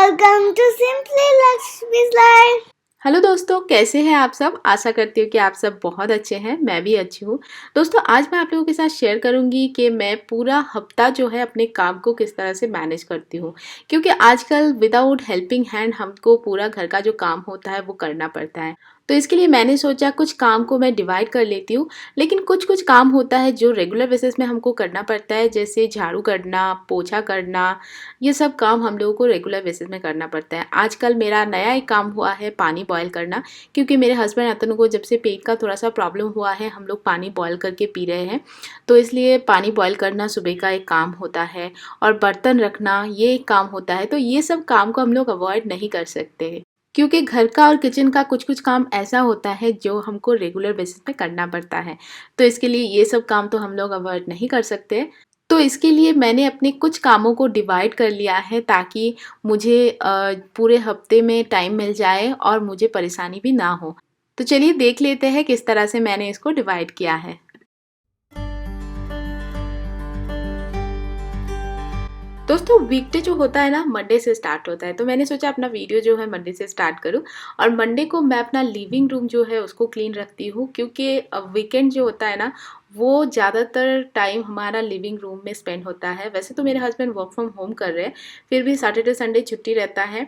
Welcome to simply Lakshmi's life. Hello दोस्तों, कैसे हैं आप सब। आशा करती हूँ कि आप सब बहुत अच्छे हैं। मैं भी अच्छी हूँ। दोस्तों, आज मैं आप लोगों के साथ शेयर करूँगी कि मैं पूरा हफ्ता जो है अपने काम को किस तरह से मैनेज करती हूँ, क्योंकि आजकल विदाउट हेल्पिंग हैंड हमको पूरा घर का जो काम होता है वो करना पड़ता है। तो इसके लिए मैंने सोचा कुछ काम को मैं डिवाइड कर लेती हूँ, लेकिन कुछ कुछ काम होता है जो रेगुलर बेसिस में हमको करना पड़ता है, जैसे झाड़ू करना, पोछा करना। ये सब काम हम लोगों को रेगुलर बेसिस में करना पड़ता है। आजकल मेरा नया एक काम हुआ है पानी बॉयल करना, क्योंकि मेरे हस्बैंड अतनु को जब से पेट का थोड़ा सा प्रॉब्लम हुआ है, हम लोग पानी बॉयल करके पी रहे हैं। तो इसलिए पानी बॉयल करना सुबह का एक काम होता है, और बर्तन रखना ये एक काम होता है। तो ये सब काम को हम लोग अवॉइड नहीं कर सकते, क्योंकि घर का और किचन का कुछ कुछ काम ऐसा होता है जो हमको रेगुलर बेसिस पे करना पड़ता है। तो इसके लिए ये सब काम तो हम लोग अवॉइड नहीं कर सकते। तो इसके लिए मैंने अपने कुछ कामों को डिवाइड कर लिया है, ताकि मुझे पूरे हफ्ते में टाइम मिल जाए और मुझे परेशानी भी ना हो। तो चलिए देख लेते हैं किस तरह से मैंने इसको डिवाइड किया है। दोस्तों, वीकडे जो होता है ना, मंडे से स्टार्ट होता है। तो मैंने सोचा अपना वीडियो जो है मंडे से स्टार्ट करूं, और मंडे को मैं अपना लिविंग रूम जो है उसको क्लीन रखती हूँ, क्योंकि वीकेंड जो होता है ना, वो ज़्यादातर टाइम हमारा लिविंग रूम में स्पेंड होता है। वैसे तो मेरे हस्बैंड वर्क फ्रॉम होम कर रहे हैं, फिर भी सैटरडे संडे छुट्टी रहता है।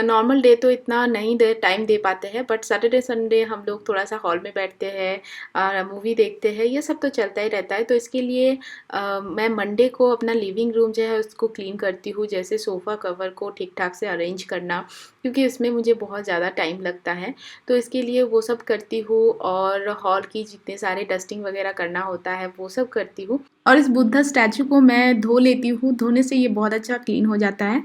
नॉर्मल डे तो इतना नहीं टाइम दे पाते हैं, बट सैटरडे संडे हम लोग थोड़ा सा हॉल में बैठते हैं, मूवी देखते हैं, ये सब तो चलता ही रहता है। तो इसके लिए मैं मंडे को अपना लिविंग रूम जो है उसको क्लीन करती हूँ, जैसे सोफ़ा कवर को ठीक ठाक से अरेंज करना, क्योंकि इसमें मुझे बहुत ज़्यादा टाइम लगता है। तो इसके लिए वो सब करती हूँ, और हॉल की जितने सारे डस्टिंग वगैरह करना होता है वो सब करती हूँ। और इस बुद्धा स्टैचू को मैं धो लेती हूँ, धोने से ये बहुत अच्छा क्लीन हो जाता है।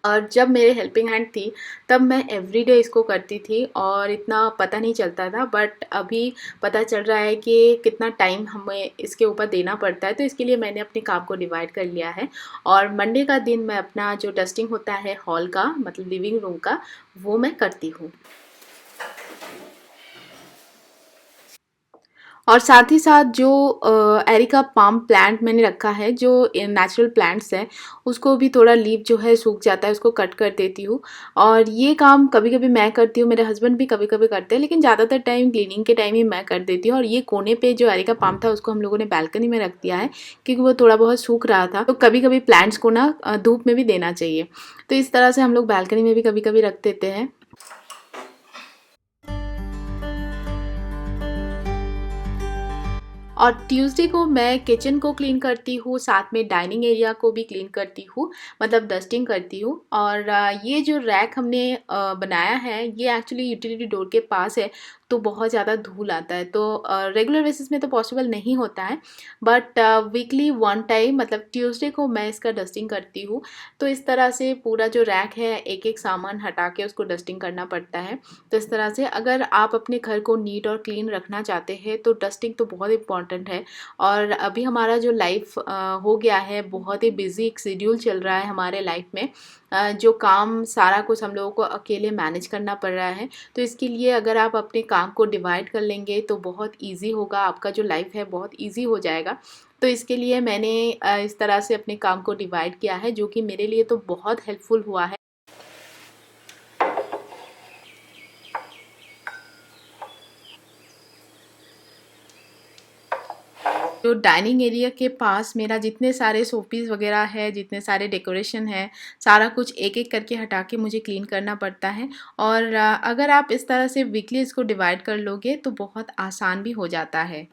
और जब मेरे हेल्पिंग हैंड थी तब मैं एवरीडे इसको करती थी, और इतना पता नहीं चलता था, बट अभी पता चल रहा है कि कितना टाइम हमें इसके ऊपर देना पड़ता है। तो इसके लिए मैंने अपने काम को डिवाइड कर लिया है, और मंडे का दिन मैं अपना जो डस्टिंग होता है हॉल का, मतलब लिविंग रूम का, वो मैं करती हूँ। और साथ ही साथ जो एरिका पाम प्लांट मैंने रखा है, जो नेचुरल प्लांट्स है, उसको भी थोड़ा लीफ जो है सूख जाता है, उसको कट कर देती हूँ। और ये काम कभी कभी मैं करती हूँ, मेरे हस्बैंड भी कभी कभी करते हैं, लेकिन ज़्यादातर टाइम क्लीनिंग के टाइम ही मैं कर देती हूँ। और ये कोने पे जो एरिका पाम था उसको हम लोगों ने बालकनी में रख दिया है, क्योंकि वो थोड़ा बहुत सूख रहा था। तो कभी कभी प्लांट्स को ना धूप में भी देना चाहिए। तो इस तरह से हम लोग बालकनी में भी कभी कभी रख देते हैं। और ट्यूसडे को मैं किचन को क्लीन करती हूँ, साथ में डाइनिंग एरिया को भी क्लीन करती हूँ, मतलब डस्टिंग करती हूँ। और ये जो रैक हमने बनाया है, ये एक्चुअली यूटिलिटी डोर के पास है, तो बहुत ज़्यादा धूल आता है। तो रेगुलर बेसिस में तो पॉसिबल नहीं होता है, बट वीकली वन टाइम, मतलब ट्यूसडे को मैं इसका डस्टिंग करती हूँ। तो इस तरह से पूरा जो रैक है, एक एक सामान हटा के उसको डस्टिंग करना पड़ता है। तो इस तरह से अगर आप अपने घर को नीट और क्लीन रखना चाहते हैं तो डस्टिंग तो बहुत इंपॉर्टेंट है। और अभी हमारा जो लाइफ हो गया है, बहुत ही बिजी एक शेड्यूल चल रहा है हमारे लाइफ में। जो काम सारा कुछ हम लोगों को अकेले मैनेज करना पड़ रहा है। तो इसके लिए अगर आप अपने काम को डिवाइड कर लेंगे तो बहुत ईजी होगा, आपका जो लाइफ है बहुत ईजी हो जाएगा। तो इसके लिए मैंने इस तरह से अपने काम को डिवाइड किया है, जो कि मेरे लिए तो बहुत हेल्पफुल हुआ है। जो डाइनिंग एरिया के पास मेरा जितने सारे शोपीस वगैरह है, जितने सारे डेकोरेशन है, सारा कुछ एक एक करके हटा के मुझे क्लीन करना पड़ता है। और अगर आप इस तरह से वीकली इसको डिवाइड कर लोगे तो बहुत आसान भी हो जाता है।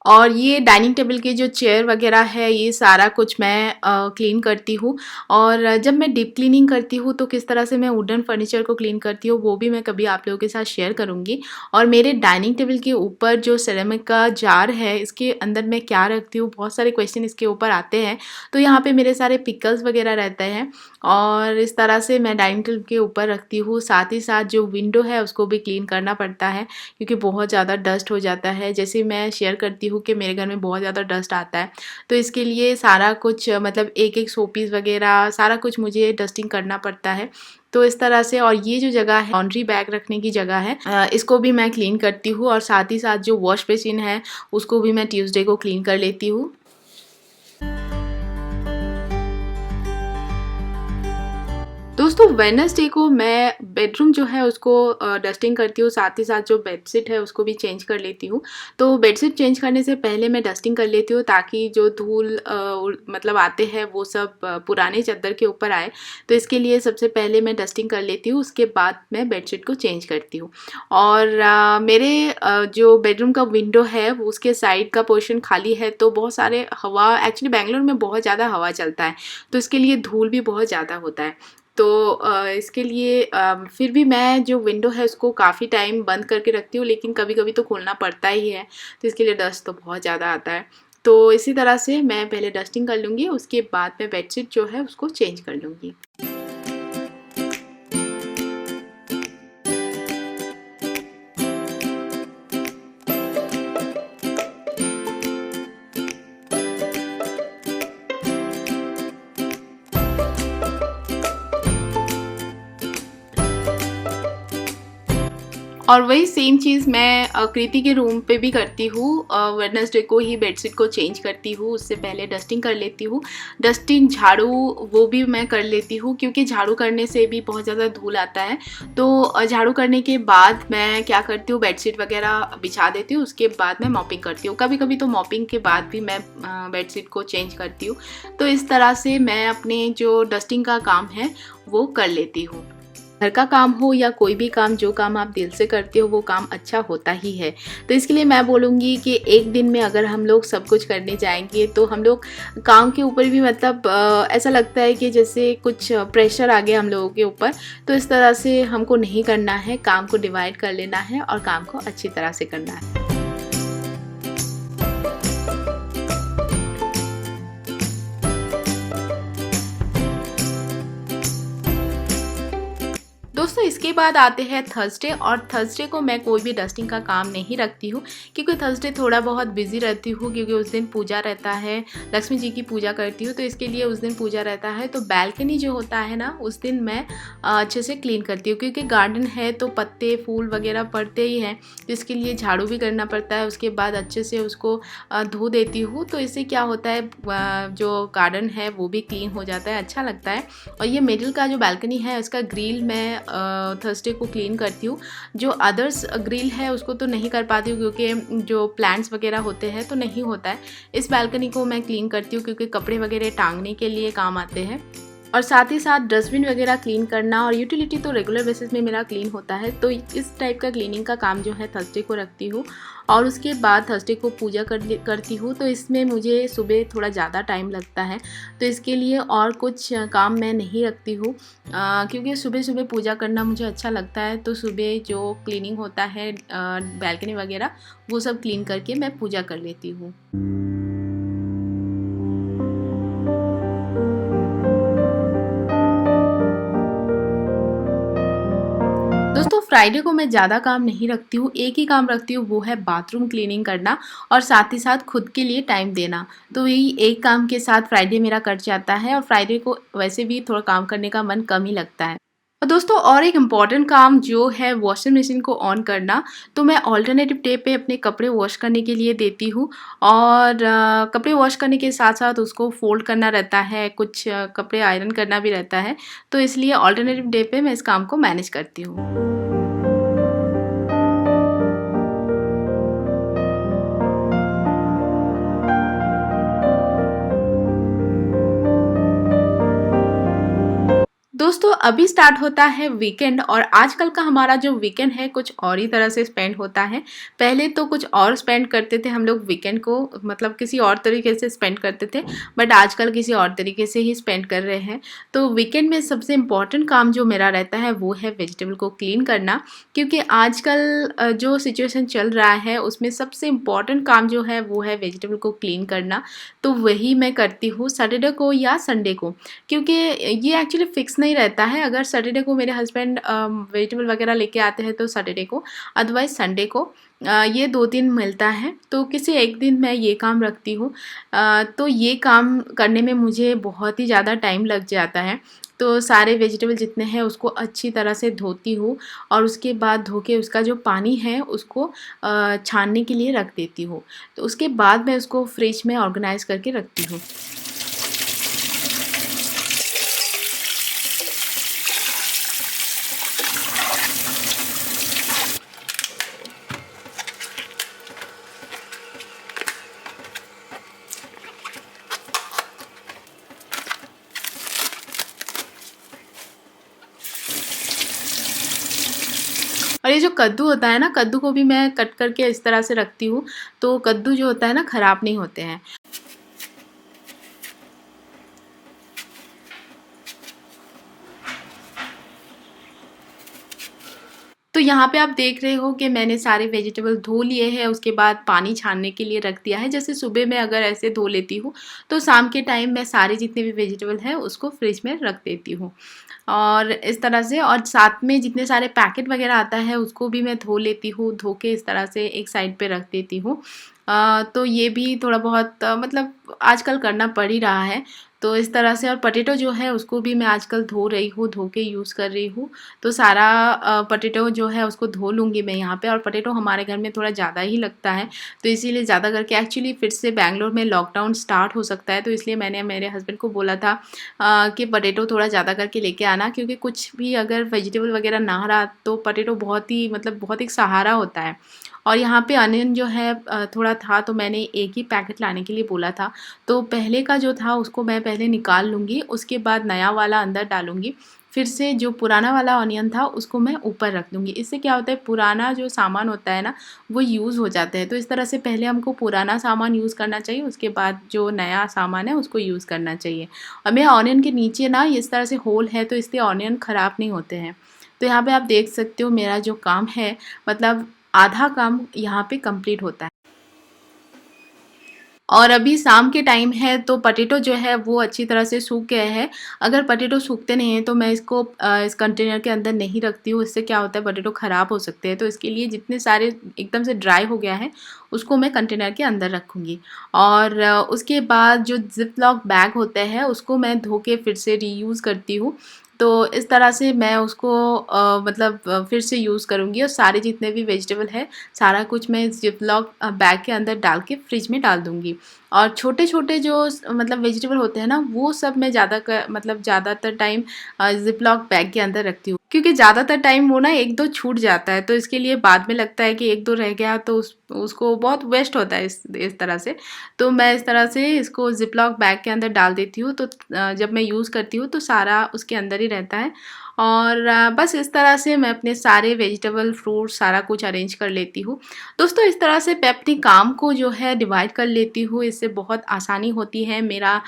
और ये डाइनिंग टेबल के जो चेयर वगैरह है, ये सारा कुछ मैं क्लीन करती हूँ। और जब मैं डीप क्लीनिंग करती हूँ तो किस तरह से मैं वुडन फर्नीचर को क्लीन करती हूँ वो भी मैं कभी आप लोगों के साथ शेयर करूँगी। और मेरे डाइनिंग टेबल के ऊपर जो सेरेमिक का जार है, इसके अंदर मैं क्या रखती हूँ, बहुत सारे क्वेश्चन इसके ऊपर आते हैं। तो यहाँ पे मेरे सारे पिकल्स वगैरह रहते हैं, और इस तरह से मैं डाइनिंग टेबल के ऊपर रखती हूँ। साथ ही साथ जो विंडो है उसको भी क्लीन करना पड़ता है, क्योंकि बहुत ज़्यादा डस्ट हो जाता है। जैसे मैं शेयर करती हूँ कि मेरे घर में बहुत ज़्यादा डस्ट आता है, तो इसके लिए सारा कुछ मतलब एक एक शोपीस वगैरह सारा कुछ मुझे डस्टिंग करना पड़ता है। तो इस तरह से। और ये जो जगह है लॉन्ड्री बैग रखने की जगह है, इसको भी मैं क्लीन करती हूँ। और साथ ही साथ जो वॉश बेसिन है उसको भी मैं ट्यूसडे को क्लीन कर लेती हूँ। दोस्तों वेडनेसडे को मैं बेडरूम जो है उसको डस्टिंग करती हूँ, साथ ही साथ जो बेडशीट है उसको भी चेंज कर लेती हूँ। तो बेडशीट चेंज करने से पहले मैं डस्टिंग कर लेती हूँ ताकि जो धूल मतलब आते हैं वो सब पुराने चादर के ऊपर आए। तो इसके लिए सबसे पहले मैं डस्टिंग कर लेती हूँ, उसके बाद मैं बेडशीट को चेंज करती हूँ। और मेरे जो बेडरूम का विंडो है उसके साइड का पोर्शन खाली है, तो बहुत सारे हवा, एक्चुअली बेंगलोर में बहुत ज़्यादा हवा चलता है तो इसके लिए धूल भी बहुत ज़्यादा होता है। तो इसके लिए फिर भी मैं जो विंडो है उसको काफ़ी टाइम बंद करके रखती हूँ, लेकिन कभी कभी तो खोलना पड़ता ही है, तो इसके लिए डस्ट तो बहुत ज़्यादा आता है। तो इसी तरह से मैं पहले डस्टिंग कर लूँगी, उसके बाद मैं बेडशीट जो है उसको चेंज कर लूँगी। और वही सेम चीज़ मैं कृति के रूम पे भी करती हूँ। वेडनेसडे को ही बेडशीट को चेंज करती हूँ, उससे पहले डस्टिंग कर लेती हूँ। डस्टिंग, झाड़ू वो भी मैं कर लेती हूँ क्योंकि झाड़ू करने से भी बहुत ज़्यादा धूल आता है। तो झाड़ू करने के बाद मैं क्या करती हूँ, बेडशीट वगैरह बिछा देती हूँ, उसके बाद मैं मॉपिंग करती हूँ। कभी कभी तो मॉपिंग के बाद भी मैं बेडशीट को चेंज करती हूँ। तो इस तरह से मैं अपने जो डस्टिंग का काम है वो कर लेती हूँ। घर का काम हो या कोई भी काम, जो काम आप दिल से करते हो वो काम अच्छा होता ही है। तो इसके लिए मैं बोलूँगी कि एक दिन में अगर हम लोग सब कुछ करने जाएंगे तो हम लोग काम के ऊपर भी मतलब ऐसा लगता है कि जैसे कुछ प्रेशर आ गया हम लोगों के ऊपर। तो इस तरह से हमको नहीं करना है, काम को डिवाइड कर लेना है और काम को अच्छी तरह से करना है। दोस्तों इसके बाद आते हैं थर्सडे, और थर्सडे को मैं कोई भी डस्टिंग का काम नहीं रखती हूँ क्योंकि थर्सडे थोड़ा बहुत बिजी रहती हूँ, क्योंकि उस दिन पूजा रहता है, लक्ष्मी जी की पूजा करती हूँ, तो इसके लिए उस दिन पूजा रहता है। तो बैल्कनी जो होता है ना उस दिन मैं अच्छे से क्लीन करती हूँ, क्योंकि गार्डन है तो पत्ते फूल वगैरह पड़ते ही हैं, तो इसके लिए झाड़ू भी करना पड़ता है। उसके बाद अच्छे से उसको धो देती हूँ, तो इससे क्या होता है जो गार्डन है वो भी क्लीन हो जाता है, अच्छा लगता है। और ये मिडिल का जो बैल्कनी है उसका ग्रिल मैं थर्सडे को क्लीन करती हूँ। जो अदर्स ग्रिल है उसको तो नहीं कर पाती हूँ क्योंकि जो प्लांट्स वगैरह होते हैं तो नहीं होता है। इस बैल्कनी को मैं क्लीन करती हूँ क्योंकि कपड़े वगैरह टांगने के लिए काम आते हैं। और साथ ही साथ डस्टबिन वगैरह क्लीन करना और यूटिलिटी तो रेगुलर बेसिस में मेरा क्लीन होता है, तो इस टाइप का क्लीनिंग का काम जो है थर्सडे को रखती हूँ। और उसके बाद थर्सडे को पूजा करती हूँ, तो इसमें मुझे सुबह थोड़ा ज़्यादा टाइम लगता है, तो इसके लिए और कुछ काम मैं नहीं रखती हूँ क्योंकि सुबह सुबह पूजा करना मुझे अच्छा लगता है। तो सुबह जो क्लीनिंग होता है बैल्कनी वगैरह वो सब क्लीन करके मैं पूजा कर लेती हूँ। दोस्तों फ्राइडे को मैं ज़्यादा काम नहीं रखती हूँ, एक ही काम रखती हूँ, वो है बाथरूम क्लीनिंग करना और साथ ही साथ खुद के लिए टाइम देना। तो यही एक काम के साथ फ्राइडे मेरा कट जाता है और फ्राइडे को वैसे भी थोड़ा काम करने का मन कम ही लगता है। और दोस्तों और एक इम्पॉर्टेंट काम जो है वॉशिंग मशीन को ऑन करना, तो मैं ऑल्टरनेटिव डे पे अपने कपड़े वॉश करने के लिए देती हूँ। और कपड़े वॉश करने के साथ साथ उसको फोल्ड करना रहता है, कुछ कपड़े आयरन करना भी रहता है, तो इसलिए ऑल्टरनेटिव डे पे मैं इस काम को मैनेज करती हूँ। दोस्तों अभी स्टार्ट होता है वीकेंड, और आजकल का हमारा जो वीकेंड है कुछ और ही तरह से स्पेंड होता है। पहले तो कुछ और स्पेंड करते थे हम लोग वीकेंड को, मतलब किसी और तरीके से स्पेंड करते थे, बट आजकल किसी और तरीके से ही स्पेंड कर रहे हैं। तो वीकेंड में सबसे इम्पॉर्टेंट काम जो मेरा रहता है वो है वेजिटेबल को क्लीन करना, क्योंकि आजकल जो सिचुएशन चल रहा है उसमें सबसे इम्पॉर्टेंट काम जो है वो है वेजिटेबल को क्लीन करना। तो वही मैं करती हूँ सैटरडे को या संडे को, क्योंकि ये एक्चुअली फिक्स नहीं रहता है। अगर सैटरडे को मेरे हस्बैंड वेजिटेबल वगैरह लेके आते हैं तो सैटरडे को, अदरवाइज़ संडे को ये 2 दिन मिलता है। तो किसी एक दिन मैं ये काम रखती हूँ। तो ये काम करने में मुझे बहुत ही ज़्यादा टाइम लग जाता है। तो सारे वेजिटेबल जितने हैं उसको अच्छी तरह से धोती हूँ और उसके बाद धो के उसका जो पानी है उसको छानने के लिए रख देती हूँ। तो उसके बाद मैं उसको फ्रिज में ऑर्गेनाइज़ करके रखती हूँ। और ये जो कद्दू होता है ना, कद्दू को भी मैं कट करके इस तरह से रखती हूँ, तो कद्दू जो होता है ना ख़राब नहीं होते हैं। तो यहाँ पे आप देख रहे हो कि मैंने सारे वेजिटेबल धो लिए हैं, उसके बाद पानी छानने के लिए रख दिया है। जैसे सुबह में अगर ऐसे धो लेती हूँ तो शाम के टाइम मैं सारे जितने भी वेजिटेबल हैं उसको फ्रिज में रख देती हूँ। और इस तरह से, और साथ में जितने सारे पैकेट वगैरह आता है उसको भी मैं धो लेती हूँ, धो के इस तरह से एक साइड पे रख देती हूँ। तो ये भी थोड़ा बहुत मतलब आजकल करना पड़ ही रहा है। तो इस तरह से, और पोटैटो जो है उसको भी मैं आजकल धो रही हूँ, धो के यूज़ कर रही हूँ। तो सारा पोटैटो जो है उसको धो लूँगी मैं यहाँ पे। और पोटैटो हमारे घर में थोड़ा ज़्यादा ही लगता है, तो इसीलिए ज़्यादा करके, एक्चुअली फिर से बैंगलोर में लॉकडाउन स्टार्ट हो सकता है, तो इसलिए मैंने मेरे हस्बैंड को बोला था कि पोटैटो थोड़ा ज़्यादा करके लेके आना, क्योंकि कुछ भी अगर वेजिटेबल वगैरह ना रहा तो पोटैटो बहुत ही मतलब बहुत एक सहारा होता है। और यहाँ पे अनियन जो है थोड़ा था, तो मैंने एक ही पैकेट लाने के लिए बोला था। तो पहले का जो था उसको मैं पहले निकाल लूँगी, उसके बाद नया वाला अंदर डालूँगी। फिर से जो पुराना वाला अनियन था उसको मैं ऊपर रख दूँगी। इससे क्या होता है, पुराना जो सामान होता है ना वो यूज़ हो जाता है। तो इस तरह से पहले हमको पुराना सामान यूज़ करना चाहिए, उसके बाद जो नया सामान है उसको यूज़ करना चाहिए। और मेरा अनियन के नीचे ना इस तरह से होल है, तो इसलिए अनियन ख़राब नहीं होते हैं। तो यहाँ पे आप देख सकते हो मेरा जो काम है, मतलब आधा काम यहाँ पे कंप्लीट होता है। और अभी शाम के टाइम है तो पोटैटो जो है वो अच्छी तरह से सूख गए हैं। अगर पोटैटो सूखते नहीं हैं तो मैं इसको इस कंटेनर के अंदर नहीं रखती हूँ, इससे क्या होता है पोटैटो ख़राब हो सकते हैं। तो इसके लिए जितने सारे एकदम से ड्राई हो गया है उसको मैं कंटेनर के अंदर रखूँगी। और उसके बाद जो ज़िप लॉक बैग होता है उसको मैं धो के फिर से रीयूज़ करती हूँ। तो इस तरह से मैं उसको मतलब फिर से यूज़ करूँगी, और सारे जितने भी वेजिटेबल है सारा कुछ मैं ज़िप लॉक बैग के अंदर डाल के फ्रिज में डाल दूँगी। और छोटे-छोटे जो मतलब वेजिटेबल होते हैं ना वो सब मैं मतलब ज़्यादातर टाइम ज़िप लॉक बैग के अंदर रखती हूँ, क्योंकि ज़्यादातर टाइम वो ना 1-2 छूट जाता है, तो इसके लिए बाद में लगता है कि 1-2 रह गया तो उसको बहुत वेस्ट होता है इस तरह से। तो मैं इस तरह से इसको ज़िप लॉक बैग के अंदर डाल देती हूँ, तो जब मैं यूज़ करती हूँ तो सारा उसके अंदर ही रहता है। और बस इस तरह से मैं अपने सारे वेजिटेबल, फ्रूट सारा कुछ अरेंज कर लेती हूँ। दोस्तों इस तरह से मैं अपने काम को जो है डिवाइड कर लेती हूँ, इससे बहुत आसानी होती है। मेरा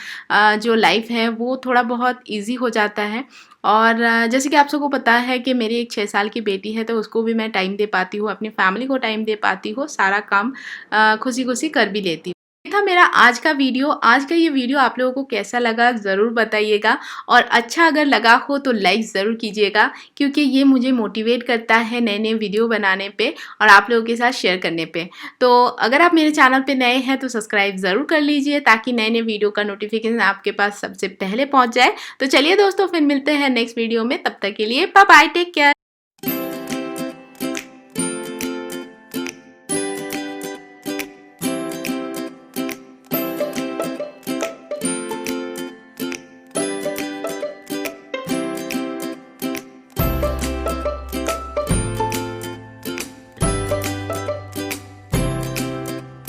जो लाइफ़ है वो थोड़ा बहुत ईज़ी हो जाता है। और जैसे कि आप सबको पता है कि मेरी एक 6 साल की बेटी है, तो उसको भी मैं टाइम दे पाती हूँ, अपनी फैमिली को टाइम दे पाती हूँ, सारा काम खुशी-खुशी कर भी लेती हूँ। ये था मेरा आज का वीडियो। आज का ये वीडियो आप लोगों को कैसा लगा ज़रूर बताइएगा, और अच्छा अगर लगा हो तो लाइक ज़रूर कीजिएगा, क्योंकि ये मुझे मोटिवेट करता है नए-नए वीडियो बनाने पे और आप लोगों के साथ शेयर करने पे। तो अगर आप मेरे चैनल पे नए हैं तो सब्सक्राइब ज़रूर कर लीजिए, ताकि नए-नए वीडियो का नोटिफिकेशन आपके पास सबसे पहले पहुँच जाए। तो चलिए दोस्तों, फिर मिलते हैं नेक्स्ट वीडियो में, तब तक के लिए बाय बाय, टेक केयर।